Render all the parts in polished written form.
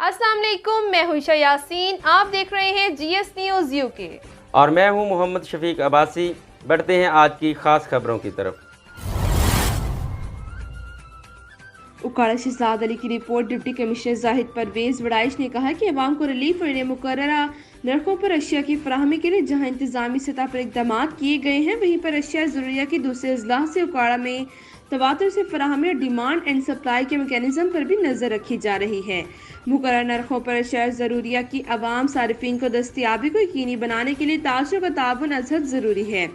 अस्सलाम वालेकुम, मैं हूं ईशा यासीन। आप देख रहे हैं GS न्यूज़ UK और मैं हूं मोहम्मद शफीक अब्बासी। बढ़ते हैं आज की खास खबरों की तरफ। उकाड़ा शहजाद अली की report. Deputy commissioner Zahid Parvez Warraich ने कहा कि अवाम को रिलीफ और मुकर्ररा नरखों पर अशिया की फराहमी के लिए जहां इंतजामी सतह पर इकदाम किए गए हैं, वहीं पर अशिया ज़रूरिया की दूसरे अजलास से उकाड़ा में तवातर से फराहमी और डिमांड एंड सप्लाई के मैकेनिज्म पर भी नजर रखी जा रही है। मुकर्रर नरखों पर अशिया ज़रूरिया की अवाम सारिफिन को दस्तियाबी को यकीनी बनाने के लिए तासुर का ताबन अजहद ज़रूरी है।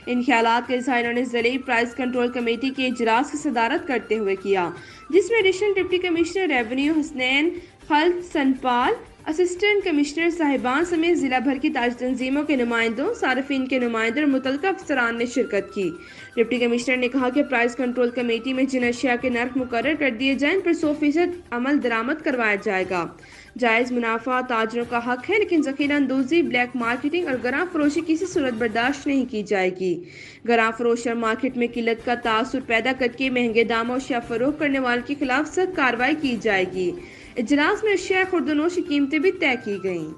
इन ख्यालात का इज़हार इन्होंने ज़िले प्राइस कंट्रोल कमेटी के इजलास की सदारत करते हुए किया, जिसमें additional deputy commissioner revenue Husnain Khalid Sanpal, assistant commissioner साहिबान समेत जिला भर की ताज तंजीमों के नुमाइंदों, सार्फिन के नुमाइंदों और मुतल्लिका अफसरान ने शिरकत की। डिप्टी कमिश्नर ने कहा कि प्राइस कंट्रोल कमेटी में जिन अशिया के नर्ख मुकर्रर कर दिए जाएं, इन पर 100% अमल दरामद करवाया जाएगा। जायज़ मुनाफा ताजरों का हक है, लेकिन ज़ख़ीरा अंदोज़ी, ब्लैक मार्केटिंग और गरां फरोशी किसी सूरत बर्दाश्त नहीं की जाएगी। गरां फरोश और मार्केट में किल्लत का तासुर पैदा करके महंगे दामों अशिया फरोख्त करने वालों के खिलाफ सख्त कार्रवाई की जाएगी। इजलास में अशिया खुर्दनोश की कीमतें भी तय की गईं।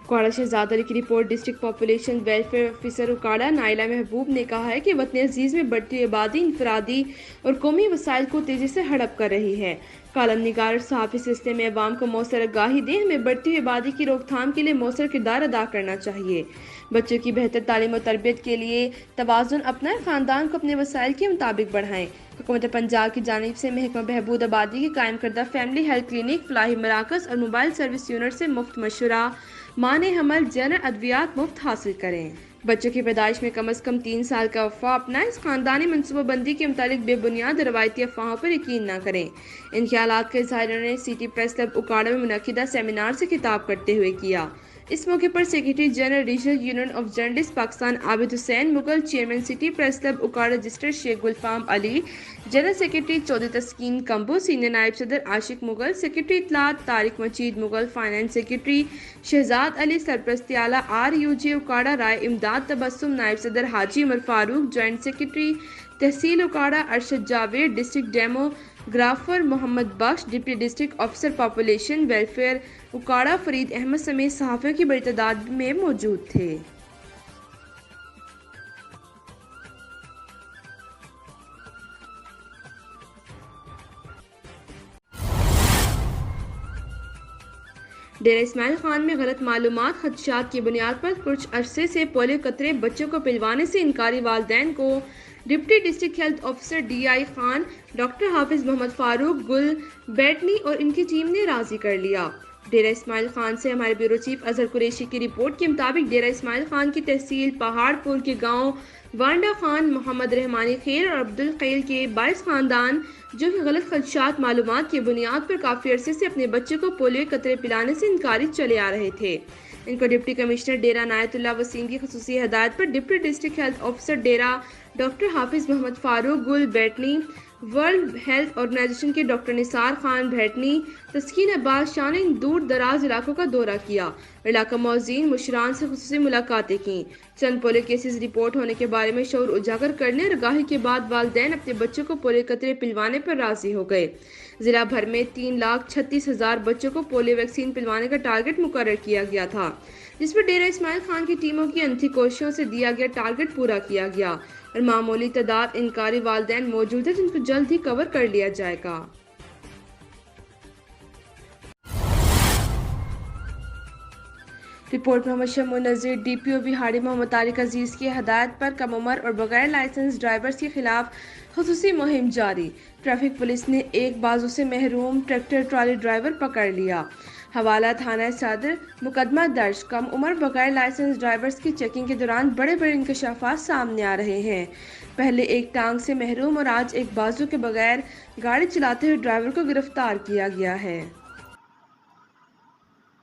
उकाड़ा शहजाद अली की report. District population welfare officer उकाड़ा नाइला महबूब ने कहा है कि वतन अजीज़ में बढ़ती आबादी इंफरादी और कौमी वसाइल को तेजी से हड़प कर रही है। कालम निगार और सहाफ़ी सिलसिले में अवाम को मौसर आगाही दें। हमें बढ़ती हुई आबादी की रोकथाम के लिए मौसर किरदार अदा करना चाहिए। बच्चों की बेहतर तालीम और तरबियत के लिए तवाज़ुन अपनाएं, ख़ानदान को अपने वसाइल के मुताबिक बढ़ाएं। हुकूमत पंजाब की जानिब से महकमा बहबूद आबादी के कायम करदा फैमिली हेल्थ क्लिनिक, फलाही मराकज़ और मोबाइल सर्विस यूनिट से मुफ्त मशवरा, माने हमल, जनरल अद्वियात मुफ्त हासिल करें। बच्चों की पैदाइश में कम अज़ कम 3 साल का वफ़ा अपनाएं। इस खानदानी मनसूबाबंदी के मुताबिक बेबुनियाद रवायती अफवाहों पर यकीन न करें। इन ख्यालात का इज़हार उन्होंने सिटी प्रेस क्लब उकाड़ा में मुनक़िदा सेमिनार से खिताब करते हुए किया। इस मौके पर secretary general regional union of journalist Pakistan Abid Hussain Mughal, chairman city press club Okara register Sheikh Gulfam Ali, general secretary Chaudhry Taskeen Kamboh, senior नायब सदर आशिक मुगल, सेक्रेटरी इत्तलात तारिक मजीद मुगल, फाइनेंस सेक्रेटरी शहजाद अली, सरपरस्ती आला RUJ उकाड़ा राय इमदाद तबस्सुम, नायब सदर हाजी उमर फारूक, जॉइंट सेक्रेटरी तहसील Okara Arshad Javed, district demographer Mohammad Bakhsh, deputy district officer population welfare उकाड़ा फरीद अहमद समेत सहाफ़ियों की बड़ी तादाद में मौजूद थे। डेरा इस्माइल खान में गलत मालूमात खदशात की बुनियाद पर कुछ अरसे से पोलियो कतरे बच्चों को पिलवाने से इनकारी वालिदैन को deputy district health officer DI Khan, doctor Hafiz Mohammad Farooq Gul Bettani और इनकी टीम ने राजी कर लिया। डेरा इस्माइल खान से हमारे ब्यूरो चीफ अजहर कुरैशी की रिपोर्ट के मुताबिक डेरा इस्माइल खान की तहसील पहाड़पुर के गांव वांडा खान, मोहम्मद रहमानी खेल और अब्दुल खैल के 22 खानदान जो कि गलत खदशात मालूमात की बुनियाद पर काफ़ी अरसे से अपने बच्चे को पोलियो कतरे पिलाने से इनकारी चले आ रहे थे। इनको डिप्टी कमिश्नर डेरा नायतुल्लाह वसीम की खुसूसी हदायत पर डिप्टी डिस्ट्रिक्ट हेल्थ ऑफिसर डेरा doctor Hafiz Mohammad Farooq Gul Bettany, world health organisation के डॉक्टर निसार खान भैटनी, तस्कीन अब्बास शाह ने इन दूर दराज इलाकों का दौरा किया। इलाका मौज़ीन मुशरान से खुसूसी मुलाकातें की। चंद पोलियो केसेस रिपोर्ट होने के बारे में शऊर उजागर करने और आगाही के बाद वालिदैन अपने बच्चों को पोलियो कतरे पिलवाने पर राजी हो गए। जिला भर में 3,36,000 बच्चों को पोलियो वैक्सीन पिलवाने का टारगेट मुकर्रर किया गया था, जिस पर डेरा इस्माइल खान की टीमों की अनथी कोशिशों से दिया गया टारगेट पूरा किया गया और मामूली तादाद इनकारी वालिदैन मौजूद है, जिनको जल्द ही कवर कर लिया जाएगा। रिपोर्ट मोहम्मद शमू नज़ीर। DPO बिहाड़ी मोहम्मद तारिक अजीज़ की हदायत पर कम उम्र और बगैर लाइसेंस ड्राइवर्स के खिलाफ खुसूसी मुहिम जारी। ट्रैफिक पुलिस ने एक बाजू से महरूम ट्रैक्टर ट्राली ड्राइवर पकड़ लिया। हवाला थाना सदर। मुकदमा दर्ज। कम उम्र बगैर लाइसेंस ड्राइवर्स की चेकिंग के दौरान बड़े बड़े इंकशाफात सामने आ रहे हैं। पहले एक टांग से महरूम और आज एक बाजू के बगैर गाड़ी चलाते हुए ड्राइवर को गिरफ्तार किया गया है।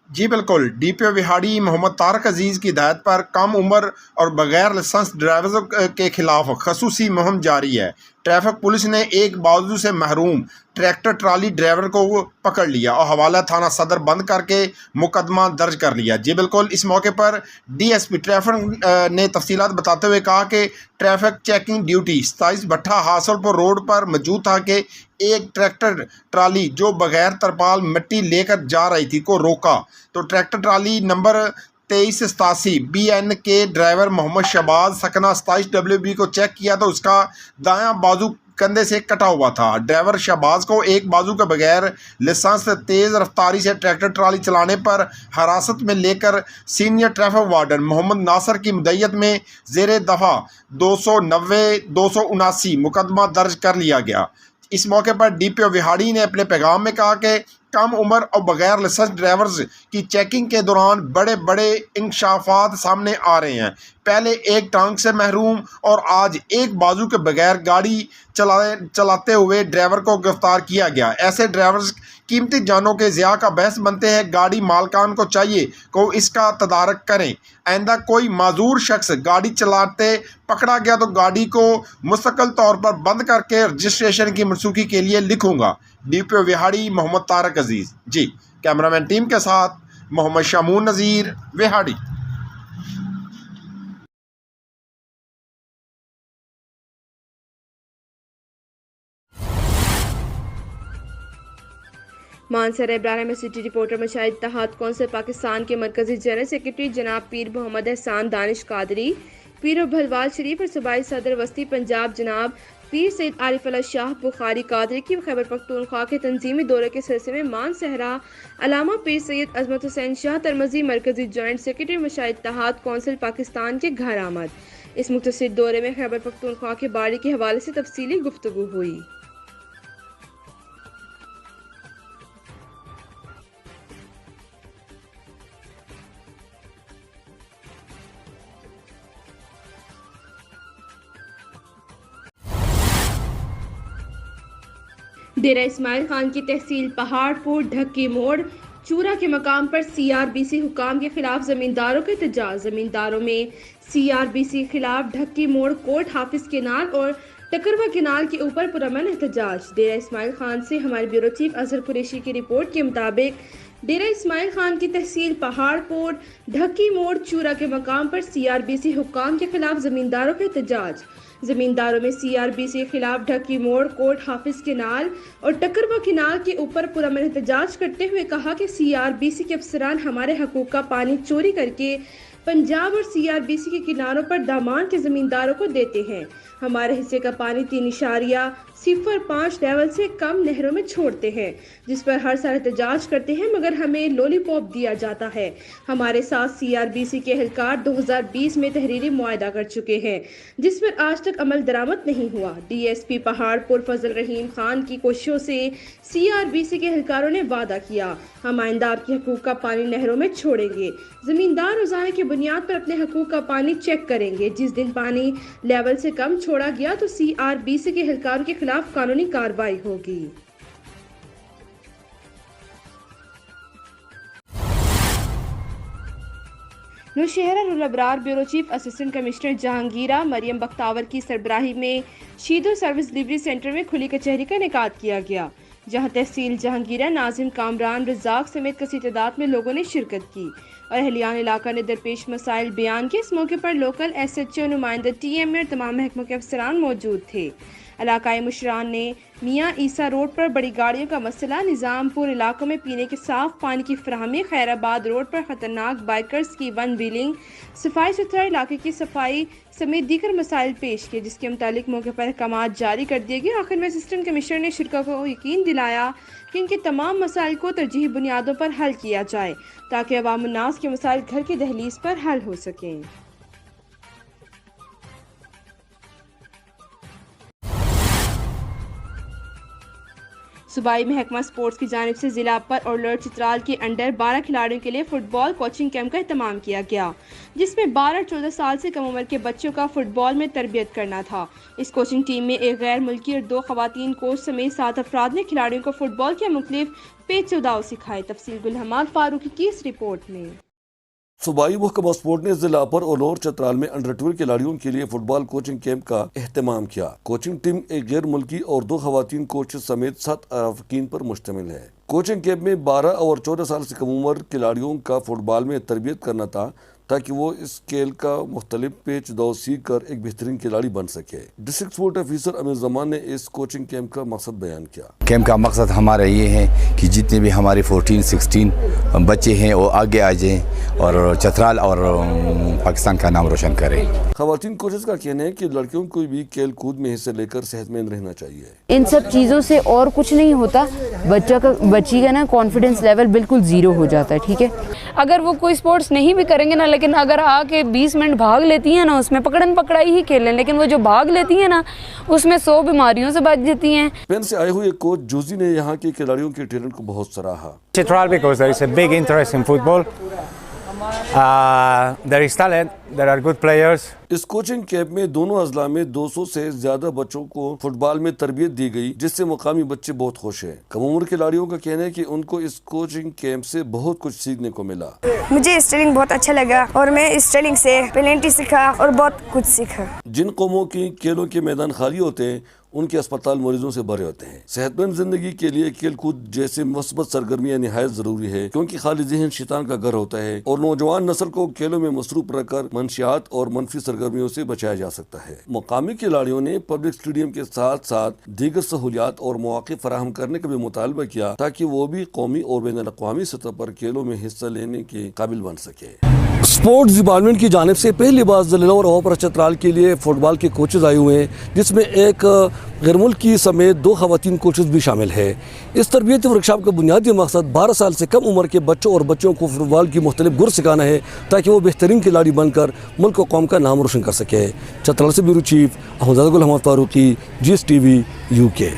जी बिल्कुल। DPO बिहाड़ी मोहम्मद तारिक अजीज़ की हिदायत पर कम उम्र और बगैर लाइसेंस ड्राइवर्स के खिलाफ खसूसी मुहिम जारी है। ट्रैफिक पुलिस ने एक बाजू से महरूम ट्रैक्टर ट्राली ड्राइवर को पकड़ लिया और हवाला थाना सदर बंद करके मुकदमा दर्ज कर लिया। जी बिल्कुल, इस मौके पर DSP ट्रैफिक ने तफसीलात बताते हुए कहा कि ट्रैफिक चेकिंग ड्यूटी 27 भट्ठा हासलपुर रोड पर मौजूद था कि एक ट्रैक्टर ट्राली जो बगैर तरपाल मिट्टी लेकर जा रही थी को रोका तो ट्रैक्टर ट्राली नंबर 2387 BN के ड्राइवर मोहम्मद शहबाज सकना 27 WB को चेक किया तो उसका दायां बाजू कंधे से कटा हुआ था। ड्राइवर शहबाज को एक बाजू के बगैर लाइसेंस से तेज़ रफ्तारी से ट्रैक्टर ट्राली चलाने पर हिरासत में लेकर सीनियर ट्रैफिक वार्डन मोहम्मद नासर की मुद्दत में ज़ेर दफ़ा 290-279 मुकदमा दर्ज कर लिया गया। इस मौके पर DPO विहाड़ी ने अपने पैगाम में कहा कि कम उम्र और बगैर लाइसेंस ड्राइवर्स की चेकिंग के दौरान बड़े बड़े इंकशाफात सामने आ रहे हैं। पहले एक टांग से महरूम और आज एक बाजू के बगैर गाड़ी चलाते हुए ड्राइवर को गिरफ्तार किया गया। ऐसे ड्राइवर्स कीमती जानों के ज़िया का बहस बनते हैं। गाड़ी मालकान को चाहिए को इसका तदारक करें। आइंदा कोई माजूर शख्स गाड़ी चलाते पकड़ा गया तो गाड़ी को मुस्तकिल तौर पर बंद करके रजिस्ट्रेशन की मनसूखी के लिए लिखूंगा। DPO विहाड़ी मोहम्मद तारक अजीज़। जी, कैमरामैन टीम के साथ मोहम्मद शामून नज़ीर, विहाड़ी। मानसरा इब्राहिम में सिटी रिपोर्टर मशाहिद इत्तेहाद कौंसिल पाकिस्तान के मरकजी जनरल सेक्रेटरी जनाब पीर मोहम्मद एहसान दानिश कादरी, पीर भलवाल शरीफ और सूबाई सदर वस्ती पंजाब जनाब पीर सैयद आरिफ अल्लाह शाह बुखारी कादरी की खैबर पख्तूनख्वा के तंजीमी दौरे के सिलसिले में मानसहरा अलामा पीर सैयद अजमत हुसैन शाह तरमजी मरकजी जॉइंट सेक्रेटरी मशाहिद इत्तेहाद कौंसिल पाकिस्तान के घर आमद। इस मुख्तसर दौरे में खैबर पख्तूनख्वा के बाड़ी के हवाले से तफसीली गुफ्तगू हुई। डेरा इस्माइल खान की तहसील पहाड़पुर ढक्की मोड़ चूरा के मकाम पर CRBC हुकाम के खिलाफ जमींदारों के एहतजाज। जमींदारों में CRBC खिलाफ ढक्की मोड़ कोट हाफिज केनाल और टकरवा केनाल के ऊपर पुरअमन एहतजाज। डेरा इस्माइल खान से हमारे ब्यूरो चीफ अजहर कुरैशी की रिपोर्ट के मुताबिक डेरा इस्माइल खान की तहसील पहाड़पुर ढक्की मोड़ चूरा के मकाम पर CRBC हुकाम के खिलाफ जमींदारों का एहतजाज। जमींदारों में CRBC के खिलाफ ढक्की मोड़ कोट हाफिज केनाल और टकरवा केनाल के ऊपर पुरअमन एहतजाज करते हुए कहा कि CRBC के अफसरान हमारे हकूक का पानी चोरी करके पंजाब और CRBC के किनारों पर दामान के जमींदारों को देते हैं। हमारे हिस्से का पानी 3.05 लेवल से कम नहरों में छोड़ते हैं, जिस पर हर साल एहतजाज करते हैं मगर हमें लॉलीपॉप दिया जाता है। हमारे साथ CRBC के एहलकार 2020 में तहरीरी मुआहदा कर चुके हैं, जिस पर आज तक अमल दरामद नहीं हुआ। DSP पहाड़पुर फजल रहीम खान की कोशिशों से CRBC के एहलकारों ने वादा किया, हम आइंदा आपके हकूक का पानी नहरों में छोड़ेंगे। जमींदार रोजाना की बुनियाद पर अपने हकूक का पानी चेक करेंगे। जिस दिन पानी लेवल से कम छोड़ा गया तो CRBC के एहलकारों के खिलाफ कानूनी कार्रवाई होगी। Nowshera rural Abrar bureau chief assistant commissioner Jahangira Maryam Bakhtawar की सरबराही में शीदो सर्विस डिलीवरी सेंटर में खुली कचहरी का इनेकाद किया गया, जहां तहसील जहांगीरा नाजिम कामरान रज़ाक समेत कसी तादाद में लोगों ने शिरकत की और अहलियान इलाका ने दरपेश मसाइल बयान किए। इस मौके पर लोकल SHO नुमाइंदा TMA और तमाम महकमों के अफसरान मौजूद थे। इलाकाई मुशरान ने मियाँ ईसा रोड पर बड़ी गाड़ियों का मसला, निज़ामपुर इलाकों में पीने के साफ पानी की फराहमी, खैराबाद रोड पर खतरनाक बाइकर्स की वन व्हीलिंग, सफाई सुथरा इलाके की सफाई समेत दीगर मसाइल पेश किए, जिसके मुतालिक मौके पर अहकामात जारी कर दिए गए। आखिर में असिस्टेंट कमिश्नर ने शिरका को यकीन दिलाया कि इनके तमाम मसाइल को तरजीही बुनियादों पर हल किया जाए ताकि अवाम उन्नास के मसाइल घर की दहलीज पर हल हो सकें। सूबाई महकमा स्पोर्ट्स की जानिब से जिला अपर और लोअर चित्राल के अंडर 12 खिलाड़ियों के लिए फुटबॉल कोचिंग कैंप का एहतमाम किया गया, जिसमें 12-14 साल से कम उम्र के बच्चों का फुटबॉल में तरबियत करना था। इस कोचिंग टीम में एक गैर मुल्की और 2 खवातीन कोच समेत 7 अफराद ने खिलाड़ियों को फुटबॉल के मुख्तलिफ पेच उदाव सिखाए। तफसील गुल हमाद फारूकी की इस रिपोर्ट में। صوبائی محکمہ اسپورٹ نے ضلع پر اور لور چترال میں انڈر 12 کھلاڑیوں کے لیے فٹ بال کوچنگ کیمپ کا اہتمام کیا۔ کوچنگ ٹیم ایک غیر ملکی اور 2 خواتین کوچز سمیت 7 ارکین پر مشتمل ہے۔ کوچنگ کیمپ میں 12 اور 14 سال سے کم عمر کھلاڑیوں کا فٹ بال میں تربیت کرنا تھا تاکہ وہ اس کھیل کا مختلف پیچ دو سیکھ کر ایک بہترین کھلاڑی بن سکے۔ ڈسٹرکٹ اسپورٹ آفیسر امیر زمان نے اس کوچنگ کیمپ کا مقصد بیان کیا۔ کیمپ کا مقصد ہمارا یہ ہے کہ جتنے بھی ہمارے 14-16 بچے ہیں وہ آگے آ جائیں اور چترال اور پاکستان کا نام روشن کریں۔ خواتین کوچز کا کہنا ہے کہ لڑکیوں کو بھی کھیل کود میں حصہ لے کر صحت مند رہنا چاہیے۔ ان سب چیزوں سے اور کچھ نہیں ہوتا، بچی کا نا کانفیڈنس لیول بالکل زیرو ہو جاتا ہے۔ ٹھیک ہے، اگر وہ کوئی سپورٹس نہیں بھی کریں گے نا، لیکن اگر آ کے 20 منٹ بھاگ لیتی ہیں نا، اس میں پکڑن پکڑائی ہی کھیل لیں، لیکن وہ جو بھاگ لیتی ہیں نا اس میں 100 بیماریوں سے بچ جاتی ہیں۔ اسپین سے آئے ہوئے کوچ جوزی نے یہاں کے کھلاڑیوں کے ٹیلنٹ کو بہت سراہا۔ Chitral because there is a big interest in football. There is talent, there are good players. اس کوچنگ کیمپ میں دونوں اضلاع میں 200 سے زیادہ بچوں کو فٹ بال میں تربیت دی گئی، جس سے مقامی بچے بہت خوش ہیں۔ کم عمر کھلاڑیوں کا کہنا ہے کہ ان کو اس کوچنگ کیمپ سے بہت کچھ سیکھنے کو ملا۔ مجھے اسٹیلنگ بہت اچھا لگا اور میں اسٹیلنگ سے پلینٹی سیکھا اور بہت کچھ سیکھا۔ جن قوموں کی کھیلوں کے میدان خالی ہوتے ہیں ان کے اسپتال مریضوں سے بھرے ہوتے ہیں۔ صحت مند زندگی کے لیے کھیل کود جیسے مثبت سرگرمیاں نہایت ضروری ہے، کیونکہ خالی ذہن شیطان کا گھر ہوتا ہے اور نوجوان نسل کو کھیلوں میں مصروف رکھ کر منشیات اور منفی سرگرمیوں سے بچایا جا سکتا ہے۔ مقامی کھلاڑیوں نے پبلک اسٹیڈیم کے ساتھ ساتھ دیگر سہولیات اور مواقع فراہم کرنے کا بھی مطالبہ کیا تاکہ وہ بھی قومی اور بین الاقوامی سطح پر کھیلوں میں حصہ لینے کے قابل بن سکے۔ اسپورٹس ڈپارٹمنٹ کی جانب سے پہلی بار ضلع اور اوپر چترال کے لیے فٹ بال کے کوچز آئے ہوئے ہیں، جس میں ایک غیر ملکی سمیت 2 خواتین کوچز بھی شامل ہے۔ اس تربیتی ورکشاپ کا بنیادی مقصد 12 سال سے کم عمر کے بچوں اور بچوں کو فٹ بال کی مختلف گر سکھانا ہے تاکہ وہ بہترین کھلاڑی بن کر ملک و قوم کا نام روشن کر سکے۔ چترال سے bureau chief Ahmad Gul Ahmad Farooqui, GSTV UK۔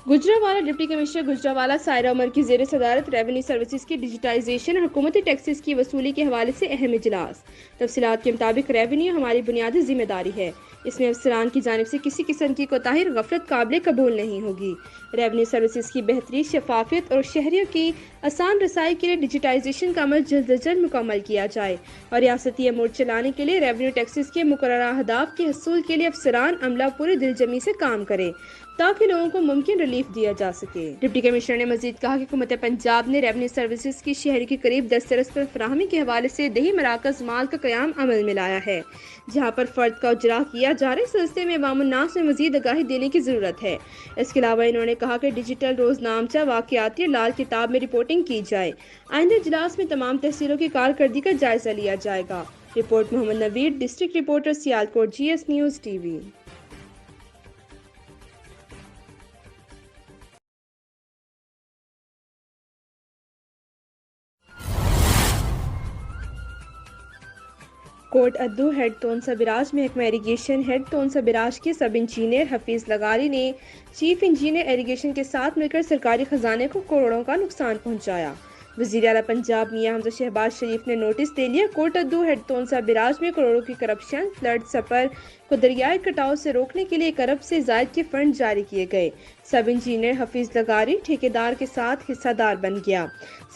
Gujranwala deputy commissioner Gujranwala Saira Umar کی زیر صدارت ریونیو سروسز کی ڈیجیٹائزیشن اور حکومتی ٹیکسز کی وصولی کے حوالے سے اہم اجلاس۔ تفصیلات کے مطابق ریونیو ہماری بنیادی ذمہ داری ہے، اس میں افسران کی جانب سے کسی قسم کی کوتاہی اور غفلت قابل قبول نہیں ہوگی۔ ریونیو سروسز کی بہتری، شفافیت اور شہریوں کی آسان رسائی کے لیے ڈیجیٹائزیشن کا عمل جلد از جلد مکمل کیا جائے اور ریاستی امور چلانے کے لیے ریونیو ٹیکسز کے مقررہ اہداف کے حصول کے لیے افسران عملہ پوری دلجمی سے کام کرے تاکہ لوگوں کو ممکن ریلیف دیا جا سکے۔ ڈپٹی کمشنر نے مزید کہا کہ حکومت پنجاب نے ریونیو سروسز کی شہری کے قریب دسترس پر فراہمی کے حوالے سے دیہی مراکز مال کا قیام عمل میں لایا ہے، جہاں پر فرد کا اجرا کیا جا رہے سلسلے میں عوام الناس میں مزید آگاہی دینے کی ضرورت ہے۔ اس کے علاوہ انہوں نے کہا کہ ڈیجیٹل روز نامچہ واقعاتی لال کتاب میں رپورٹنگ کی جائے۔ آئندہ اجلاس میں تمام تحصیلوں کی کارکردگی کا جائزہ لیا جائے گا۔ Report Muhammad Naveed, district reporter Sialkot, GS news TV۔ Kot Addu head Taunsa Braj محکمہ ایریگیشن ہیڈ تونسا براج کے سب انجینئر حفیظ لغاری نے چیف انجینئر ایریگیشن کے ساتھ مل کر سرکاری خزانے کو کروڑوں کا نقصان پہنچایا۔ وزیر اعلیٰ پنجاب میاں حمزہ شہباز شریف نے نوٹس دے لیا۔ کوٹ ادو ہیڈ تونسا براج میں کروڑوں کی کرپشن، فلڈ سپر کو دریائے کٹاؤ سے روکنے کے لیے 1 ارب سے زائد کے فنڈ جاری کیے گئے۔ سب انجینئر حفیظ لغاری ٹھیکیدار کے ساتھ حصہ دار بن گیا۔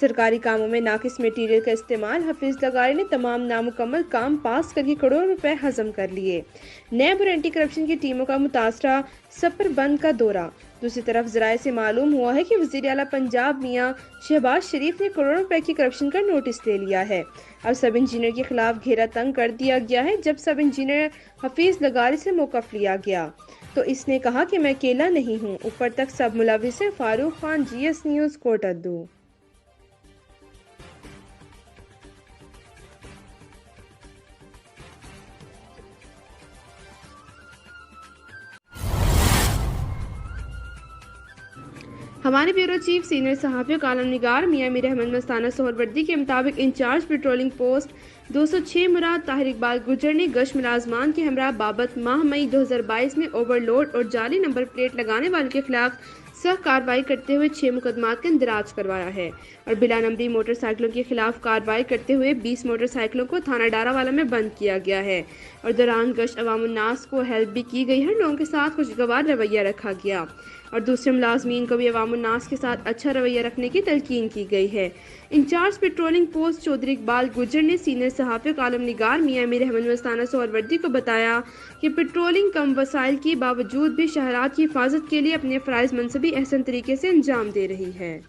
سرکاری کاموں میں ناقص میٹیریل کا استعمال، حفیظ لغاری نے تمام نامکمل کام پاس کر کے کروڑوں روپے ہضم کر لیے۔ نیب اور اینٹی کرپشن کی ٹیموں کا متاثرہ سپر بند کا دورہ۔ دوسری طرف ذرائع سے معلوم ہوا ہے کہ وزیر اعلیٰ پنجاب میاں شہباز شریف نے کروڑوں روپے کی کرپشن کا نوٹس لے لیا ہے۔ اب سب انجینئر کے خلاف گھیرا تنگ کر دیا گیا ہے۔ جب سب انجینئر حفیظ لغاری سے موقف لیا گیا تو اس نے کہا کہ میں اکیلا نہیں ہوں، اوپر تک سب ملوث ہیں۔ فاروق خان، GS نیوز، کوٹ ادو۔ ہمارے بیورو چیف سینئر صحافی و کالم نگار میاں میر احمد مستانہ سہروردی کے مطابق انچارج پیٹرولنگ پوسٹ 206 مراد طاہر اقبال گجر نے گشت ملازمان کے ہمراہ بابت ماہ مئی 2022 میں اوور لوڈ اور جعلی نمبر پلیٹ لگانے والوں کے خلاف سخت کارروائی کرتے ہوئے 6 مقدمات کا اندراج کروایا ہے اور بلا نمبری موٹر سائیکلوں کے خلاف کارروائی کرتے ہوئے 20 موٹر سائیکلوں کو تھانہ ڈارا والا میں بند کیا گیا ہے اور دوران گشت عوام الناس کو ہیلپ بھی کی گئی ہے، لوگوں کے ساتھ خوشگوار رویہ رکھا گیا۔ اور دوسرے ملازمین کو بھی عوام الناس کے ساتھ اچھا رویہ رکھنے کی تلقین کی گئی ہے۔ In charge patrolling post Chaudhry Iqbal Gujjar نے سینئر صحافی کالم نگار میاں امیر احمد مستانہ سہروردی کو بتایا کہ پیٹرولنگ کم وسائل کی باوجود بھی شہرات کی حفاظت کے لیے اپنے فرائض منصبی احسن طریقے سے انجام دے رہی ہے۔